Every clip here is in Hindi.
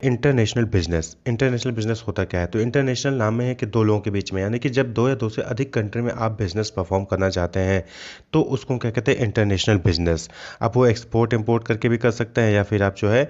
इंटरनेशनल बिजनेस होता क्या है? तो इंटरनेशनल नाम में है कि दो लोगों के बीच में, यानी कि जब दो या दो से अधिक कंट्री में आप बिजनेस परफॉर्म करना चाहते हैं तो उसको क्या कहते हैं? International business. आप वो एक्सपोर्ट इंपोर्ट करके भी कर सकते हैं, या फिर आप जो है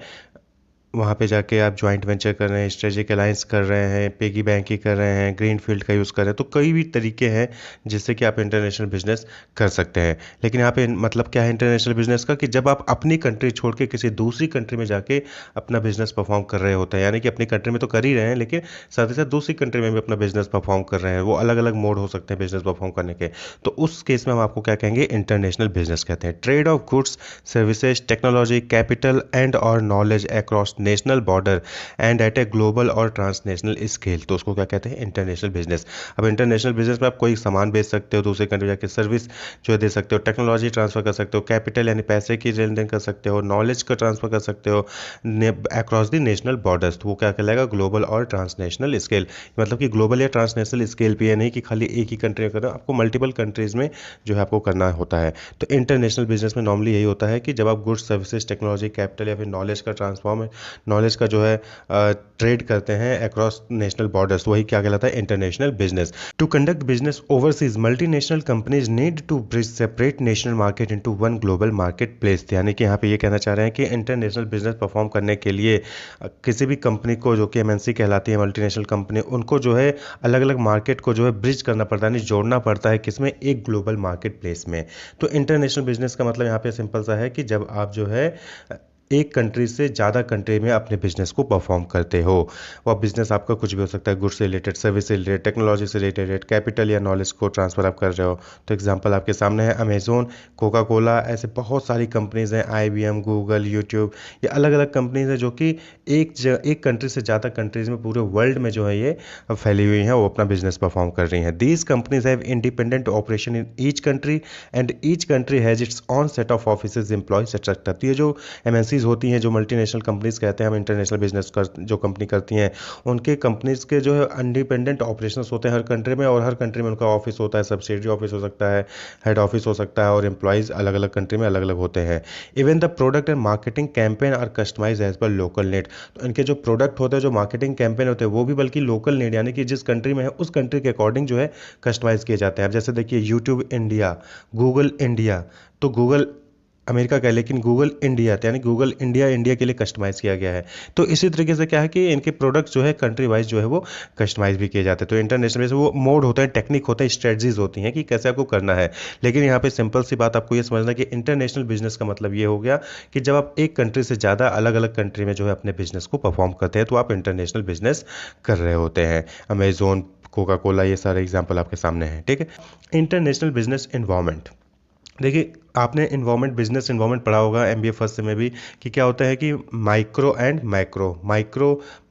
वहाँ पे जाके आप जॉइंट वेंचर कर रहे हैं, स्ट्रेटेजिक अलायंस कर रहे हैं, पिगी बैंकिंग कर रहे हैं, ग्रीन फील्ड का यूज़ कर रहे हैं। तो कई भी तरीके हैं जिससे कि आप इंटरनेशनल बिजनेस कर सकते हैं। लेकिन यहाँ पे मतलब क्या है इंटरनेशनल बिजनेस का, कि जब आप अपनी कंट्री छोड़ के किसी दूसरी कंट्री में जाके अपना बिजनेस परफॉर्म कर रहे होते हैं, यानी कि अपनी कंट्री में तो कर ही रहे हैं लेकिन साथ ही साथ दूसरी कंट्री में भी अपना बिजनेस परफॉर्म कर रहे हैं। वो अलग अलग मोड हो सकते हैं बिजनेस परफॉर्म करने के। तो उस केस में हम आपको क्या कहेंगे? इंटरनेशनल बिजनेस कहते हैं। Trade of goods, services, technology, capital and और knowledge across national border and at a global और ट्रांसनेशनल स्केल, तो उसको क्या कहते हैं? International business. अब इंटरनेशनल बिजनेस में आप कोई सामान बेच सकते हो दूसरे कंट्री जाके, सर्विस जो है दे सकते हो, टेक्नोलॉजी ट्रांसफर कर सकते हो, कैपिटल यानी पैसे की लेन देन कर सकते हो, नॉलेज का ट्रांसफर कर सकते हो अक्रॉस द नेशनल बॉर्डर्स। तो वो क्या कहलाएगा? ग्लोबल और ट्रांसनेशनल स्केल। मतलब कि ग्लोबल या ट्रांसनेशनल स्केल पे, नहीं कि खाली एक ही कंट्री में करना, आपको मल्टीपल कंट्रीज में जो है आपको करना होता है। तो इंटरनेशनल बिजनेस में नॉर्मली यही होता है कि जब आप गुड्स, सर्विसेज, टेक्नोलॉजी, कैपिटल या फिर नॉलेज का ट्रांसफॉर्म, नॉलेज का जो है ट्रेड करते हैं अक्रॉस नेशनल बॉर्डर्स, वही क्या कहलाता है? International business. To conduct business overseas multinational companies need to bridge separate national market into one global market place. यानी कि यहाँ पे ये कहना चाह रहे हैं कि इंटरनेशनल बिजनेस परफॉर्म करने के लिए किसी भी कंपनी को, जो कि एमएनसी कहलाती है, मल्टीनेशनल कंपनी, उनको जो है अलग अलग मार्केट को जो है ब्रिज करना पड़ता है, यानी जोड़ना पड़ता है किसमें? एक ग्लोबल मार्केट प्लेस में। तो इंटरनेशनल बिजनेस का मतलब यहाँ पे सिंपल सा है कि जब आप जो है एक कंट्री से ज़्यादा कंट्री में अपने बिजनेस को परफॉर्म करते हो। वह बिजनेस आपका कुछ भी हो सकता है, गुड्स से रिलेटेड, सर्विस से रिलेटेड, टेक्नोलॉजी से रिलेटेड, कैपिटल या नॉलेज को ट्रांसफर आप कर रहे हो। तो एग्जांपल आपके सामने है अमेजोन, कोका कोला, ऐसे बहुत सारी कंपनीज हैं, आईबीएम, गूगल, यूट्यूब, ये अलग अलग कंपनीज हैं जो कि एक कंट्री से ज़्यादा कंट्रीज में पूरे वर्ल्ड में जो है ये फैली हुई हैं, वो अपना बिजनेस परफॉर्म कर रही हैं। These companies have independent operation in each country and each country has its on set of offices, employees etcetera. तो ये जो एमएनसीज होती हैं, जो मल्टीनेशनल कंपनीज कहते हैं हम, इंटरनेशनल बिजनेस कर जो कंपनी करती हैं, उनके कंपनीज के जो है इंडिपेंडेंट ऑपरेशंस होते हैं हर कंट्री में, और हर कंट्री में उनका ऑफिस होता है, सब्सिडरी ऑफिस हो सकता है, हेड ऑफिस हो सकता है, और एम्प्लॉयज़ अलग अलग कंट्री में अलग अलग होते हैं। Even the product and marketing campaign are customise as per local need. तो इनके जो प्रोडक्ट होते हैं, जो मार्केटिंग कैंपेन होते हैं, वो भी बल्कि लोकल नीड, यानी कि जिस कंट्री में है उस कंट्री के अकॉर्डिंग जो है कस्टमाइज किए जाते हैं। अब जैसे देखिए यूट्यूब इंडिया, गूगल इंडिया, तो गूगल अमेरिका का है लेकिन गूगल इंडिया, यानी गूगल इंडिया इंडिया के लिए कस्टमाइज़ किया गया है। तो इसी तरीके से क्या है कि इनके प्रोडक्ट्स जो है कंट्री वाइज जो है वो कस्टमाइज़ भी किए जाते हैं। तो इंटरनेशनल में वो मोड होता है, टेक्निक होता है, स्ट्रेटजीज होती हैं कि कैसे आपको करना है। लेकिन यहाँ पे सिंपल सी बात आपको ये समझना कि इंटरनेशनल बिजनेस का मतलब ये हो गया कि जब आप एक कंट्री से ज़्यादा अलग अलग कंट्री में जो है अपने बिजनेस को परफॉर्म करते हैं, तो आप इंटरनेशनल बिजनेस कर रहे होते हैं। अमेजोन, कोका कोला, ये सारे एग्जाम्पल आपके सामने हैं, ठीक है। इंटरनेशनल बिजनेस इन्वायरमेंट, देखिए आपने इन्वायरमेंट, बिजनेस इन्वायरमेंट पढ़ा होगा एमबीए फर्स्ट से में भी, कि क्या होता है कि माइक्रो एंड मैक्रो,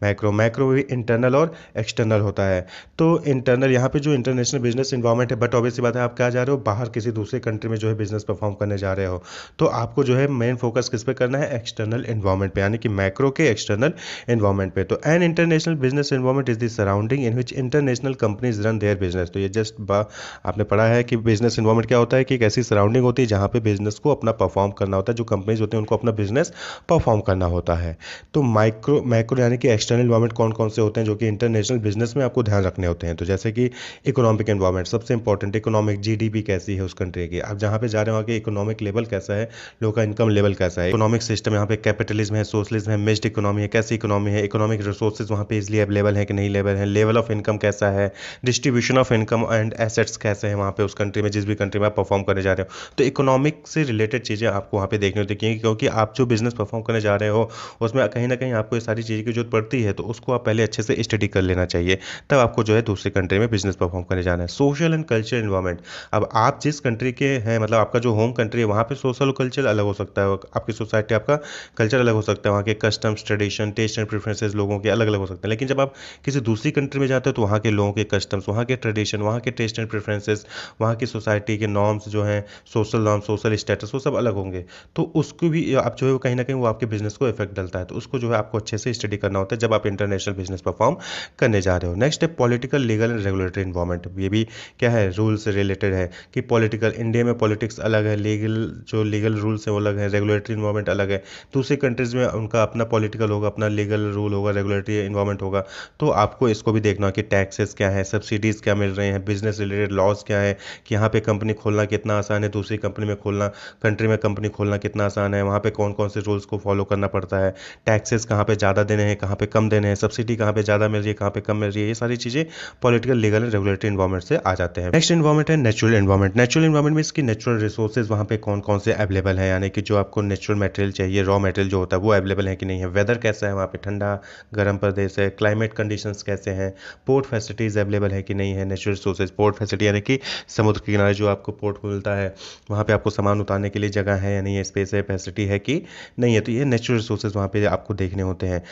मैक्रो भी इंटरनल और एक्सटर्नल होता है। तो इंटरनल यहाँ पे जो इंटरनेशनल बिजनेस इन्वायरमेंट है, बट ऑब्वियसली बात है आप क्या जा रहे हो? बाहर किसी दूसरे कंट्री में जो है बिजनेस परफॉर्म करने जा रहे हो, तो आपको जो है मेन फोकस किस पे करना है? एक्सटर्नल इन्वायरमेंट पे, यानी कि मैक्रो के एक्सटर्नल इन्वायरमेंट पे। तो an international business environment is the surrounding in which international companies run their business. तो ये जस्ट आपने पढ़ा है कि बिजनेस इन्वायरमेंट क्या होता है, कि एक ऐसी सराउंडिंग होती है जहाँ पे बिजनेस को अपना परफॉर्म करना होता है, जो कंपनीज होती हैं उनको अपना बिजनेस परफॉर्म करना होता है। तो मैक्रो यानी कि एक्सटर्नल इन्वायरमेंट कौन कौन से होते हैं जो कि इंटरनेशनल बिजनेस में आपको ध्यान रखने होते हैं? तो जैसे कि इकोनॉमिक इन्वायरमेंट सबसे इंपॉर्टेंट, इकोनॉमिक जीडीपी कैसी है उस कंट्री की, आप जहाँ पे जा रहे हो वहाँ के इकोनॉमिक लेवल कैसा है, लोगों का इनकम लेवल कैसा है, इकोनॉमिक सिस्टम यहाँ पे कैपिटलिज्म है, सोशलिज्म है, मिक्स्ड इकोनॉमी है, कैसी इकोनॉमी है, इकोनॉमिक रिसोर्सेज वहाँ पे इजिली अवेलेबल है कि नहीं लेवल है, लेवल ऑफ इनकम कैसा है, distribution of income and assets कैसे हैं वहाँ पे उस कंट्री में, जिस भी कंट्री में आप परफॉर्म करने जा रहे हो। तो इकोनॉमिक से रिलेटेड चीज़ें आपको वहाँ पे देखनी होती है, क्योंकि आप जो बिजनेस परफॉर्म करने जा रहे हो उसमें कहीं ना कहीं आपको ये सारी चीज़ों की जरूरत पड़ती है, तो उसको आप पहले अच्छे से स्टडी कर लेना चाहिए, तब आपको जो है दूसरे कंट्री में बिजनेस परफॉर्म करने जाना है। सोशल एंड कल्चरल इन्वायरमेंट, अब आप जिस कंट्री के हैं, मतलब आपका जो होम कंट्री है, वहाँ पे सोशल और कल्चर अलग हो सकता है, आपकी सोसाइटी, आपका कल्चर अलग हो सकता है, वहाँ के customs, tradition, taste and preferences लोगों के अलग अलग हो सकते हैं। लेकिन जब आप किसी दूसरी कंट्री में जाते हो तो वहाँ के लोगों के कस्टम्स, वहाँ के ट्रेडिशन, वहाँ के टेस्ट एंड प्रेफरेंसेस, वहाँ की सोसाइटी के नॉर्म्स जो हैं, सोशल नॉर्म्स, सोशल स्टेटस वो सब अलग होंगे, तो उसको भी आप जो है वो कहीं ना कहीं वो आपके बिजनेस को इफेक्ट डालता है। तो उसको जो है आपको अच्छे से स्टडी करना होता है जब आप इंटरनेशनल बिजनेस परफॉर्म करने जा रहे हो। नेक्स्ट है political, legal and regulatory environment. ये भी क्या है, रूल से रिलेटेड है कि पॉलिटिकल, इंडिया में पॉलिटिक्स अलग है, लीगल जो लीगल रूल्स हैं वो अलग है, रेगुलेटरी इन्वायरमेंट अलग है। दूसरी कंट्रीज़ में उनका अपना पॉलिटिकल होगा, अपना लीगल रूल होगा, रेगुलेटरी इन्वायरमेंट होगा। तो आपको इसको भी देखना कि टैक्सेस क्या है, सब्सिडीज़ क्या मिल रहे हैं, बिजनेस रिलेटेड लॉज क्या है, कि यहाँ पे कंपनी खोलना कितना आसान है, दूसरी कंपनी में खोलना, कंट्री में कंपनी खोलना कितना आसान है, वहाँ पे कौन कौन से रूल्स को फॉलो करना पड़ता है, टैक्सेस कहाँ पे ज़्यादा देने हैं, कहाँ पे कम देने हैं, सब्सिडी कहाँ पे ज़्यादा मिल रही है, कहाँ पे कम मिल रही है, ये सारी चीज़ें political, legal and regulatory environment से आ जाते हैं। नेक्स्ट इन्वायरमेंट है नेचुरल इन्वायरमेंट। नेचुरल इन्वायरमेंट में इसकी नेचुरल रिसोर्सेज वहाँ पे कौन कौन से अवेलेबल है, यानी कि जो आपको नेचुरल मटेरियल चाहिए, रॉ मटेरियल जो होता है वो अवेलेबल है कि नहीं है, वेदर कैसा है वहाँ पे, ठंडा गर्म प्रदेश है, क्लाइमेट कंडीशंस कैसे हैं, पोर्ट फैसिलिटीज़ अवेलेबल है कि नहीं है, नेचुरल रिसोर्सेज, पोर्ट फैसिलिटी यानी कि समुद्र के किनारे जो आपको पोर्ट मिलता है वहाँ पे आपको सामान उतारने के लिए जगह है या नहीं है, स्पेस है, फैसिलिटी है कि नहीं है। तो ये नेचुरल रिसोर्सेज वहाँ पे आपको देखने होते हैं।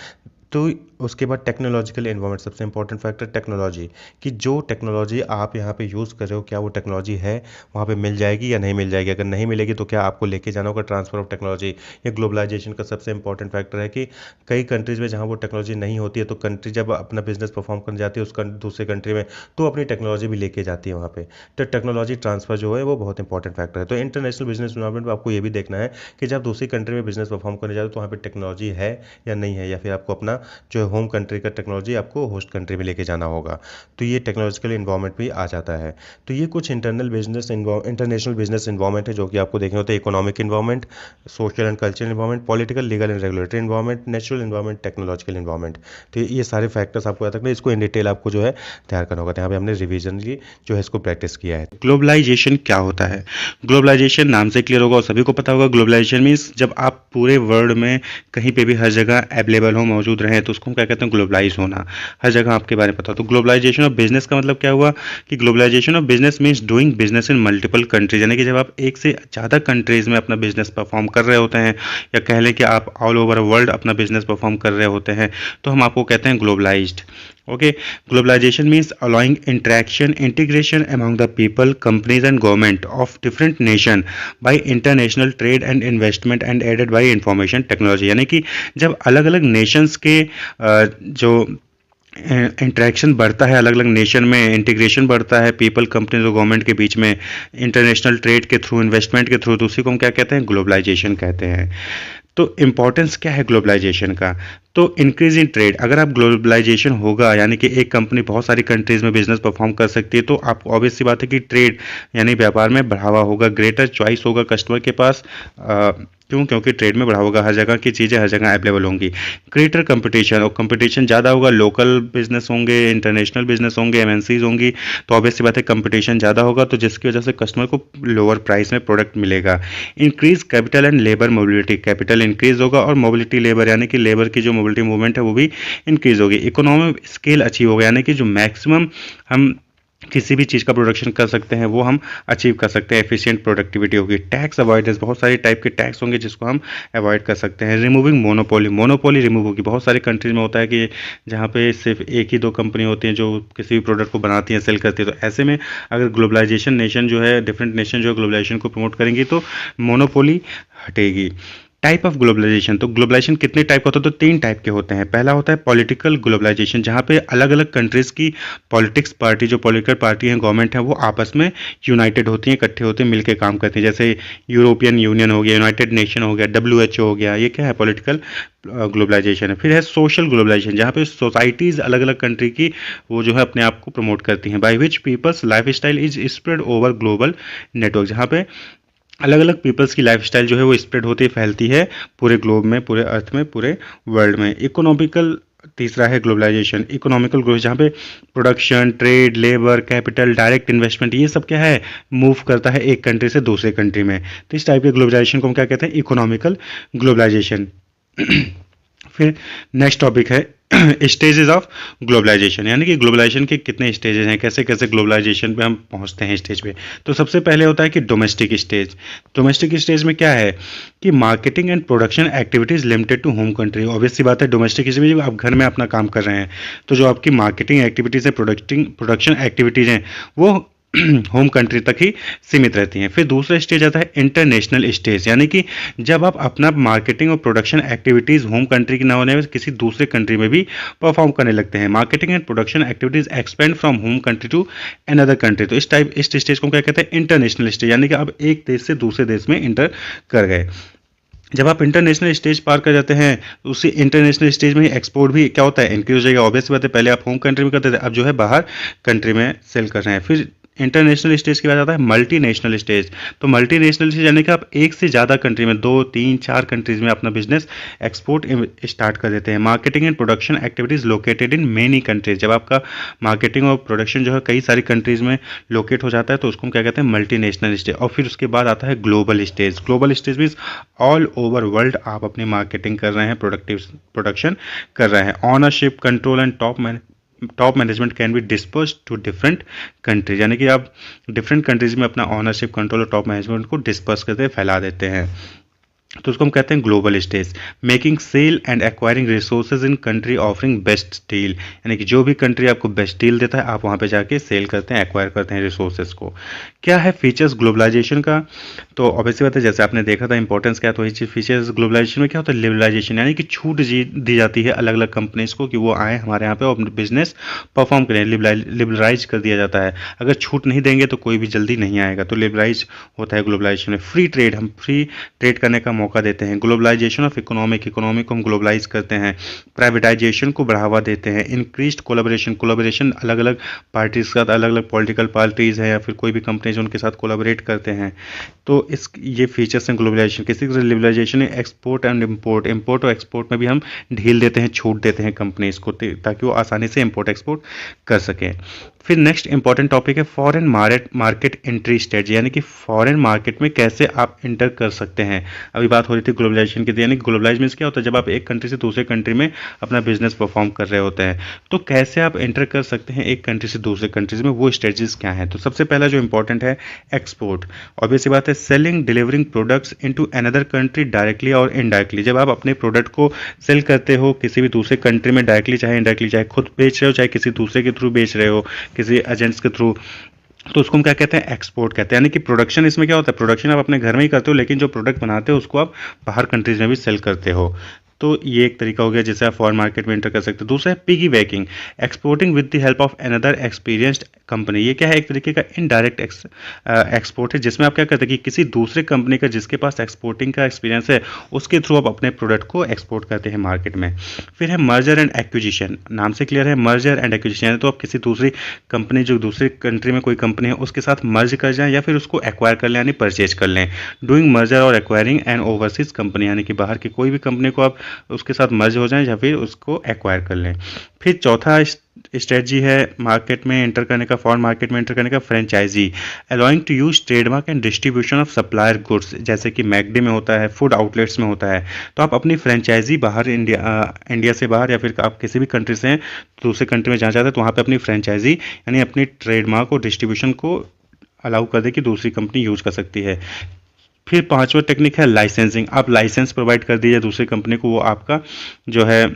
तो उसके बाद टेक्नोलॉजिकल इन्वायरमेंट, सबसे इंपॉर्टेंट फैक्टर टेक्नोलॉजी, कि जो टेक्नोलॉजी आप यहाँ पे यूज़ कर रहे हो क्या वो टेक्नोलॉजी है वहाँ पे मिल जाएगी या नहीं मिल जाएगी। अगर नहीं मिलेगी तो क्या आपको लेके जाना होगा, ट्रांसफर ऑफ टेक्नोलॉजी। ये ग्लोबलाइजेशन का सबसे इंपॉर्टेंट फैक्टर है कि कई कंट्रीज़ में जहाँ वो टेक्नोलॉजी नहीं होती है तो कंट्री जब अपना बिजनेस परफॉर्म करने जाती है उस दूसरे कंट्री में तो अपनी टेक्नोलॉजी भी लेके जाती है वहाँ पे। तो टेक्नोलॉजी ट्रांसफर जो है वो बहुत इंपॉर्टेंट फैक्टर है। तो इंटरनेशनल बिजनेस इन्वायरमेंट में आपको ये भी देखना है कि जब दूसरी कंट्री में बिजनेस परफॉर्म करने जाते हो तो वहाँ पे टेक्नोलॉजी है या नहीं है, या फिर आपको अपना जो है होम कंट्री का टेक्नोलॉजी आपको होस्ट कंट्री में लेके जाना होगा। तो ये टेक्नोलॉजिकल इन्वायरमेंट भी आ जाता है। तो ये कुछ इंटरनेशनल बिजनेस इन्वायरमेंट है जो कि आपको देखने होते हैं। Economic environment, social and cultural environment, political, legal and regulatory environment, natural environment, technological environment. तो ये सारे फैक्टर्स आपको याद रखना है, इसको इन डिटेल आपको जो है तैयार करना होगा। तो यहाँ पे हमने रिविजन की जो है इसको प्रैक्टिस किया है। ग्लोबलाइजेशन क्या होता है? ग्लोबलाइजेशन नाम से क्लियर होगा और सभी को पता होगा। ग्लोबलाइजेशन मीन्स जब आप पूरे वर्ल्ड में कहीं पे भी हर जगह अवेलेबल हो, मौजूद रहें, तो उसको हम क्या कहते हैं, ग्लोबलाइज होना। हर जगह आपके बारे में पता हो। तो ग्लोबलाइजेशन ऑफ बिजनेस का मतलब क्या हुआ कि globalisation of business means doing business in multiple countries, यानी कि जब आप एक से ज़्यादा कंट्रीज में अपना बिजनेस परफॉर्म कर रहे होते हैं, या कह लें कि आप ऑल ओवर वर्ल्ड अपना बिजनेस परफॉर्म कर रहे होते हैं, तो हम आपको कहते हैं globalised. Okay, globalization means allowing interaction, integration among the people, companies and government of different nation by international trade and investment and aided by information technology। यानी कि जब अलग अलग नेशंस के जो इंटरेक्शन बढ़ता है, अलग अलग नेशन में इंटीग्रेशन बढ़ता है पीपल, कंपनीज और गवर्नमेंट के बीच में, इंटरनेशनल ट्रेड के थ्रू, इन्वेस्टमेंट के थ्रू, तो उसी को हम क्या कहते हैं, ग्लोबलाइजेशन कहते हैं। तो इम्पॉर्टेंस क्या है ग्लोबलाइजेशन का? तो इंक्रीज इन ट्रेड, अगर आप ग्लोबलाइजेशन होगा यानी कि एक कंपनी बहुत सारी कंट्रीज में बिजनेस परफॉर्म कर सकती है, तो आप ऑब्वियस सी बात है कि ट्रेड यानी व्यापार में बढ़ावा होगा, ग्रेटर चॉइस होगा कस्टमर के पास। क्यों? क्योंकि ट्रेड में बढ़ा होगा, हर जगह की चीज़ें हर जगह अवेलेबल होंगी। ग्रेटर कंपटीशन, और कंपटीशन ज़्यादा होगा, लोकल बिजनेस होंगे, इंटरनेशनल बिजनेस होंगे, एमएनसीज होंगी, तो ऑब्वियस सी बात है कंपटीशन ज़्यादा होगा, तो जिसकी वजह से कस्टमर को लोअर प्राइस में प्रोडक्ट मिलेगा। Increase capital and labour mobility, capital increase होगा और मोबिलिटी लेबर यानी कि लेबर की जो मोबिलिटी मूवमेंट है वो भी इंक्रीज होगी। इकोनॉमिक स्केल अचीव होगा, यानी कि जो मैक्सिमम हम किसी भी चीज़ का प्रोडक्शन कर सकते हैं वो हम अचीव कर सकते हैं, एफिशिएंट प्रोडक्टिविटी होगी। टैक्स अवॉइडेंस, बहुत सारे टाइप के टैक्स होंगे जिसको हम अवॉइड कर सकते हैं। रिमूविंग मोनोपोली, मोनोपोली रिमूव होगी। बहुत सारी कंट्रीज में होता है कि जहाँ पे सिर्फ एक ही दो कंपनी होती हैं जो किसी भी प्रोडक्ट को बनाती हैं, सेल करती है। तो ऐसे में अगर ग्लोबलाइजेशन नेशन जो है, डिफरेंट नेशन जो है ग्लोबलाइजेशन को प्रमोट करेंगी तो मोनोपोली हटेगी। टाइप ऑफ ग्लोबलाइजेशन, तो ग्लोबलाइजेशन कितने टाइप का होता है? तो 3 टाइप के होते हैं। पहला होता है पॉलिटिकल ग्लोबलाइजेशन, जहाँ पे अलग अलग कंट्रीज की पॉलिटिक्स पार्टी, जो पॉलिटिकल पार्टी हैं, गवर्नमेंट है, वो आपस में यूनाइटेड होती हैं, इकट्ठे होते हैं, मिलकर काम करती हैं। जैसे यूरोपियन यूनियन हो गया, यूनाइटेड नेशन हो गया, WHO हो गया, ये क्या है, पॉलिटिकल ग्लोबलाइजेशन है। फिर है सोशल ग्लोबलाइजेशन, जहाँ पे सोसाइटीज़ अलग अलग कंट्री की वो जो है अपने आप को प्रमोट करती हैं। By which people's life style is spread over global network, जहाँ पे अलग अलग पीपल्स की लाइफस्टाइल जो है वो स्प्रेड होती फैलती है पूरे ग्लोब में, पूरे अर्थ में, पूरे वर्ल्ड में। इकोनॉमिकल, तीसरा है ग्लोबलाइजेशन, इकोनॉमिकल ग्रोथ, जहाँ पे production, trade, labour, capital, direct investment, ये सब क्या है, मूव करता है एक कंट्री से दूसरे कंट्री में। तो इस टाइप के ग्लोबलाइजेशन को हम क्या कहते हैं, इकोनॉमिकल ग्लोबलाइजेशन। फिर नेक्स्ट टॉपिक है स्टेजेस ऑफ ग्लोबलाइजेशन, यानी कि ग्लोबलाइजेशन के कितने स्टेजेस हैं, कैसे कैसे ग्लोबलाइजेशन पे हम पहुंचते हैं स्टेज पे। तो सबसे पहले होता है कि डोमेस्टिक स्टेज। डोमेस्टिक स्टेज में क्या है कि marketing and production activities limited to home country. Obvious सी बात है, डोमेस्टिक स्टेज में जब आप घर में अपना काम कर रहे हैं तो जो आपकी मार्केटिंग एक्टिविटीज़ है, प्रोडक्शन एक्टिविटीज़ हैं, वो होम कंट्री तक ही सीमित रहती हैं। फिर दूसरा स्टेज आता है इंटरनेशनल स्टेज, यानी कि जब आप अपना मार्केटिंग और प्रोडक्शन एक्टिविटीज़ होम कंट्री की ना होने में किसी दूसरे कंट्री में भी परफॉर्म करने लगते हैं। Marketing and production activities expand from home country to another country. तो इस स्टेज को क्या कहते हैं? इंटरनेशनल स्टेज, यानी कि आप एक देश से दूसरे देश में इंटर कर गए। जब आप इंटरनेशनल स्टेज पार कर जाते हैं, तो उसी इंटरनेशनल स्टेज में ही एक्सपोर्ट भी क्या होता है? इंक्रीज हो जाएगा। ऑब्वियस बात है, पहले आप होम कंट्री में करते थे, अब जो है बाहर कंट्री में सेल कर रहे हैं। फिर इंटरनेशनल स्टेज के बाद आता है मल्टीनेशनल स्टेज। तो मल्टीनेशनल स्टेज यानी कि आप एक से ज़्यादा कंट्री में, 2, 3, 4 कंट्रीज में अपना बिजनेस एक्सपोर्ट स्टार्ट कर देते हैं। Marketing and production activities located in many countries. जब आपका मार्केटिंग और प्रोडक्शन जो है कई सारी कंट्रीज में लोकेट हो जाता है, तो उसको हम क्या कहते हैं? Multinational stage. और फिर उसके बाद आता है global stage. Global stage means all over world आप अपनी मार्केटिंग कर रहे हैं, प्रोडक्शन कर रहे हैं। Ownership, control and top management can be disperse to different countries, यानी कि आप डिफरेंट कंट्रीज में अपना ऑनरशिप, कंट्रोल और टॉप मैनेजमेंट को डिस्पर्स करते, फैला देते हैं। तो उसको हम कहते हैं global stage. Making sale and acquiring resources in country offering best deal, यानी कि जो भी कंट्री आपको बेस्ट डील देता है, आप वहाँ पे जाके सेल करते हैं, एक्वायर करते हैं रिसोर्सेज को। क्या है फीचर्स ग्लोबलाइजेशन का? तो ऑब्वियसली बात है, जैसे आपने देखा था इंपॉर्टेंस क्या है, तो वही चीज़ फीचर्स ग्लोबलाइजेशन में क्या होता है? लिबरलाइजेशन, यानी कि छूट दी जाती है अलग अलग कंपनीज को कि वो आए हमारे यहाँ पे और बिजनेस परफॉर्म करें। लिबरलाइज कर दिया जाता है। अगर छूट नहीं देंगे तो कोई भी जल्दी नहीं आएगा, तो लिबरलाइज होता है ग्लोबलाइजेशन में। फ्री ट्रेड, हम फ्री ट्रेड करने का मौका देते हैं। ग्लोबलाइजेशन ऑफ इकोनॉमी को हम ग्लोबलाइज करते हैं। प्राइवेटाइजेशन को बढ़ावा देते हैं। इंक्रीज्ड कोलाबोरेशन अलग अलग पार्टीज के साथ, अलग अलग पॉलिटिकल पार्टीज हैं या फिर कोई भी कंपनीज उनके साथ कोलाबोरेट करते हैं। तो ये फीचर्स हैं ग्लोबलाइजेशन। किसी तरह लिबरलाइजेशन है एक्सपोर्ट एंड इंपोर्ट और एक्सपोर्ट में भी हम ढील देते हैं, छूट देते हैं कंपनीज को, ताकि वो आसानी से इंपोर्ट एक्सपोर्ट कर सकें। फिर नेक्स्ट इंपॉर्टेंट टॉपिक है फॉरेन मार्केट एंट्री स्ट्रेटजी, यानी कि फॉरेन मार्केट में कैसे आप इंटर कर सकते हैं। अभी बात हो रही थी ग्लोबलाइजेशन की, यानी ग्लोबलाइज मीन्स क्या होता है? जब आप एक कंट्री से दूसरे कंट्री में अपना बिजनेस परफॉर्म कर रहे होते हैं, तो कैसे आप एंटर कर सकते हैं एक कंट्री से दूसरे कंट्रीज में, वो स्ट्रेटजीज क्या है? तो सबसे पहला जो इंपॉर्टेंट है एक्सपोर्ट। ऑब्वियसली बात है, selling delivering products into another country directly और इनडायरेक्टली। जब आप अपने प्रोडक्ट को सेल करते हो किसी भी दूसरे कंट्री में, डायरेक्टली चाहे इनडायरेक्टली, चाहे खुद बेच रहे हो चाहे किसी दूसरे के थ्रू बेच रहे हो, किसी एजेंट्स के थ्रू, तो उसको हम क्या कहते हैं? एक्सपोर्ट कहते हैं। यानी कि प्रोडक्शन इसमें क्या होता है? प्रोडक्शन आप अपने घर में ही करते हो, लेकिन जो प्रोडक्ट बनाते हो उसको आप बाहर कंट्रीज में भी सेल करते हो। तो ये एक तरीका हो गया जिससे आप फॉरेन मार्केट में एंटर कर सकते हो। दूसरा है piggy banking, exporting with the help of another experienced company. ये क्या है? एक तरीके का इनडायरेक्ट एक्सपोर्ट है, जिसमें आप क्या करते हैं कि किसी दूसरे कंपनी का जिसके पास एक्सपोर्टिंग का एक्सपीरियंस है, उसके थ्रू आप अपने प्रोडक्ट को एक्सपोर्ट करते हैं मार्केट में। फिर है मर्जर एंड एक्विजिशन, नाम से क्लियर है, मर्जर एंड एक्विजिशन। तो आप किसी दूसरी कंपनी, जो दूसरी कंट्री में कोई कंपनी है, उसके साथ मर्ज कर जाएं या फिर उसको एक्वायर कर लें, यानी परचेज कर लें। डूइंग मर्जर और एक्वायरिंग एंड ओवरसीज कंपनी, यानी कि बाहर की कोई भी कंपनी को आप उसके साथ मर्ज हो जाएं या फिर उसको एक्वायर कर लें। फिर चौथा स्ट्रेटजी है मार्केट में एंटर करने का, फॉरेन मार्केट में एंटर करने का, franchisee, allowing to use trademark and distribution of supplier goods, जैसे कि मैकडी में होता है, फूड आउटलेट्स में होता है। तो आप अपनी फ्रेंचाइजी बाहर इंडिया से बाहर या फिर आप किसी भी कंट्री से हैं, दूसरे कंट्री में जाना चाहते हैं, तो वहाँ पे अपनी फ्रेंचाइजी यानी अपनी ट्रेडमार्क और डिस्ट्रीब्यूशन को अलाउ कर दे कि दूसरी कंपनी यूज कर सकती है। फिर पांचवा टेक्निक है लाइसेंसिंग, आप लाइसेंस प्रोवाइड कर दीजिए दूसरी कंपनी को, वो आपका जो है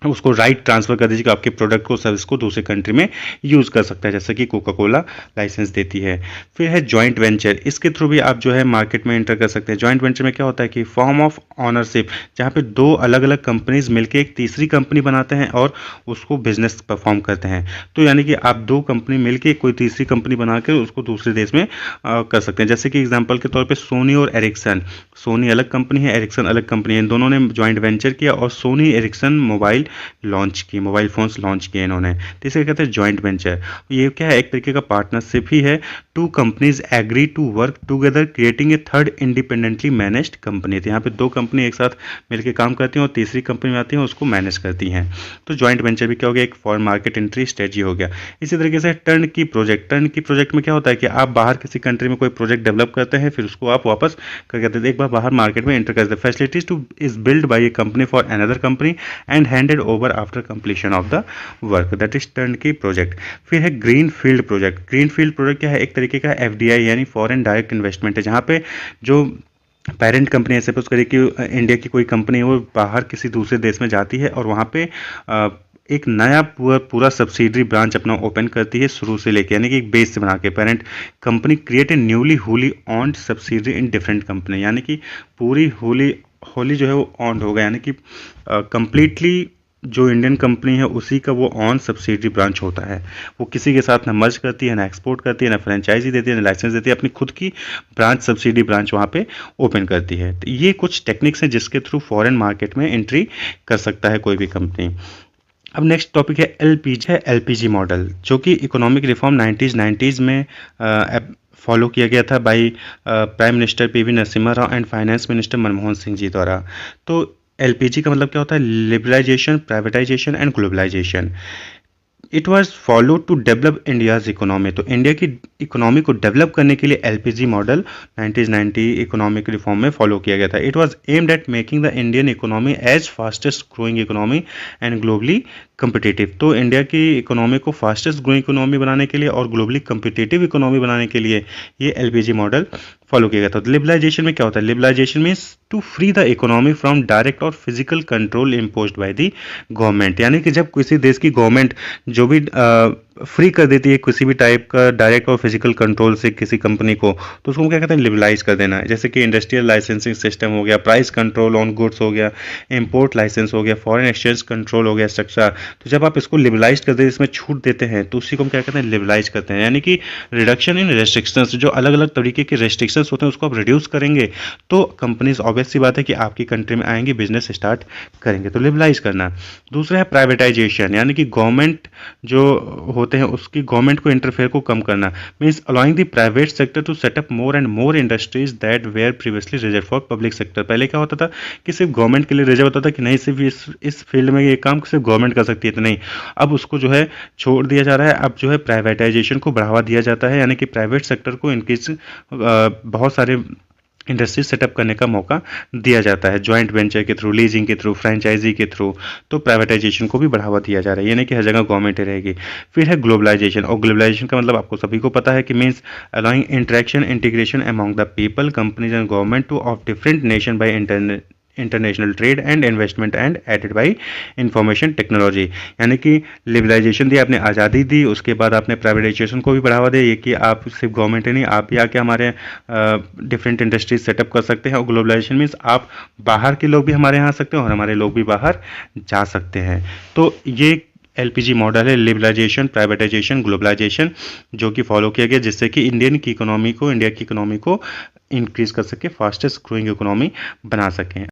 उसको राइट ट्रांसफ़र कर दीजिए कि आपके प्रोडक्ट को, सर्विस को दूसरे कंट्री में यूज़ कर सकता है, जैसे कि कोका कोला लाइसेंस देती है। फिर है जॉइंट वेंचर, इसके थ्रू भी आप जो है मार्केट में एंटर कर सकते हैं। जॉइंट वेंचर में क्या होता है कि फॉर्म ऑफ ऑनरशिप, जहाँ पे दो अलग अलग कंपनीज मिलकर एक तीसरी कंपनी बनाते हैं और उसको बिजनेस परफॉर्म करते हैं। तो यानी कि आप दो कंपनी मिलकर कोई तीसरी कंपनी बनाकर उसको दूसरे देश में कर सकते हैं। जैसे कि एग्जाम्पल के तौर पर सोनी और एरिक्सन, सोनी अलग कंपनी है, एरिक्सन अलग कंपनी है, इन दोनों ने जॉइंट वेंचर किया और सोनी एरिक्सन मोबाइल लॉन्च की, मोबाइल फोन्स लॉन्च किए इन्होंने, तो इसे कहते हैं जॉइंट वेंचर। ये क्या है? एक तरीके का पार्टनरशिप ही है। Two companies agree to work together creating a third independently managed company. तो यहाँ पे दो कंपनी एक साथ मिलकर काम करती हैं और तीसरी कंपनी में आती हैं, उसको मैनेज करती हैं। तो जॉइंट वेंचर भी क्या हो गया? एक फॉरेन मार्केट एंट्री स्ट्रेटजी हो गया। इसी तरीके से टर्न की प्रोजेक्ट में क्या होता है कि आप बाहर किसी कंट्री में कोई प्रोजेक्ट डेवलप करते हैं, फिर उसको आप वापस कर कहते हैं एक बार बाहर मार्केट में एंटर करते हैं। Facilities two is build by A company for another company and handed over after completion of the work, that is turn की प्रोजेक्ट। फिर है green field project. Green field project क्या है? एक तरीके का एफडीआई यानी फॉरेन डायरेक्ट इन्वेस्टमेंट है, जहाँ पे जो पेरेंट कंपनी है, सपोज करिए कि इंडिया की कोई कंपनी है, वो बाहर किसी दूसरे देश में जाती है और वहाँ पे एक नया पूरा सब्सिडरी ब्रांच अपना ओपन करती है शुरू से लेके, यानी कि एक बेस से बना के parent company create a newly Holi owned subsidiary in different company, यानी कि पूरी होली होली जो है वो ऑन्ड होगा, यानी कि कंप्लीटली जो इंडियन कंपनी है उसी का वो ऑन सब्सिडरी ब्रांच होता है। वो किसी के साथ ना मर्ज करती है, ना एक्सपोर्ट करती है, ना फ्रेंचाइजी देती है, ना लाइसेंस देती है, अपनी खुद की ब्रांच सब्सिडरी ब्रांच वहाँ पे ओपन करती है। तो ये कुछ टेक्निक्स हैं जिसके थ्रू फॉरेन मार्केट में एंट्री कर सकता है कोई भी कंपनी। अब नेक्स्ट टॉपिक है एलपीजी मॉडल, जो कि इकोनॉमिक रिफॉर्म 90s में फॉलो किया गया था by prime minister PV Narasimha Rao and finance minister Manmohan Singh ji द्वारा। तो एलपीजी का मतलब क्या होता है? Liberalisation, privatisation and globalisation. It was follow to develop India's economy. तो इंडिया की इकोनॉमी को डेवलप करने के लिए एलपीजी मॉडल 1990 इकोनॉमिक रिफॉर्म में फॉलो किया गया था। It was aimed at making the Indian economy as fastest growing economy and globally competitive. तो इंडिया की इकोनॉमी को फास्टेस्ट ग्रोइंग इकोनॉमी बनाने के लिए और ग्लोबली कम्पिटिटिव इकोनॉमी बनाने के लिए ये एलपीजी मॉडल फॉलो किया गया था। लिबरलाइजेशन में क्या होता है? Liberalisation means to free the economy from direct और physical control imposed by the government, यानी कि जब किसी देश की गवर्नमेंट जो भी फ्री कर देती है किसी भी टाइप का डायरेक्ट और फिजिकल कंट्रोल से किसी कंपनी को, तो उसको क्या कहते हैं? लिबरलाइज कर देना है। जैसे कि इंडस्ट्रियल लाइसेंसिंग सिस्टम हो गया, प्राइस कंट्रोल ऑन गुड्स हो गया, इंपोर्ट लाइसेंस हो गया, फॉरेन एक्सचेंज कंट्रोल हो गया, स्ट्रक्चर। तो जब आप इसको लिबरलाइज कर देते हैं, इसमें छूट देते हैं, तो उसी को हम क्या कहते हैं? लिबरलाइज करते हैं। यानी कि रिडक्शन इन रेस्ट्रिक्शंस, जो अलग अलग तरीके के रेस्ट्रिक्शंस होते हैं उसको आप रिड्यूस करेंगे तो कंपनीज ऑब्वियस सी बात है कि आपकी कंट्री में आएंगी, बिजनेस स्टार्ट करेंगे। तो लिबरलाइज करना। दूसरा है प्राइवेटाइजेशन, यानी कि गवर्नमेंट जो होते हैं उसकी गवर्नमेंट को इंटरफेयर को कम करना। Means allowing the private sector to set up more and more industries that were previously reserve for public sector. पहले क्या होता था कि सिर्फ गवर्नमेंट के लिए रिजर्व होता था कि नहीं, सिर्फ इस फील्ड में ये काम सिर्फ गवर्नमेंट कर सकती है, तो नहीं, अब उसको जो है छोड़ दिया जा रहा है। अब जो है प्राइवेटाइजेशन को बढ़ावा दिया जाता है, यानी कि प्राइवेट सेक्टर को इनकेस बहुत सारे इंडस्ट्री सेटअप करने का मौका दिया जाता है, जॉइंट वेंचर के थ्रू, लीजिंग के थ्रू, फ्रेंचाइजी के थ्रू। तो प्राइवेटाइजेशन को भी बढ़ावा दिया जा रहा है, यानी कि हर जगह गवर्नमेंट ही रहेगी। फिर है ग्लोबलाइजेशन, और ग्लोबलाइजेशन का मतलब आपको सभी को पता है कि means allowing interaction integration among the people, companies and government to of different nation by international trade and investment and aided by information technology. यानी कि लिबरलाइजेशन दी, आपने आज़ादी दी, उसके बाद आपने प्राइवेटाइजेशन को भी बढ़ावा दिया, ये कि आप सिर्फ गवर्नमेंट ही नहीं, आप भी आके हमारे डिफरेंट इंडस्ट्रीज सेटअप कर सकते हैं। और ग्लोबलाइजेशन मीन्स आप बाहर के लोग भी हमारे यहाँ आ सकते हैं और हमारे लोग भी बाहर जा सकते हैं। तो ये एलपीजी मॉडल है, लिबरलाइजेशन, प्राइवेटाइजेशन, ग्लोबलाइजेशन, जो कि फॉलो किया गया जिससे कि इंडिया की इकोनॉमी को इंक्रीज कर सके, फास्टेस्ट ग्रोइंग इकोनॉमी बना सकें।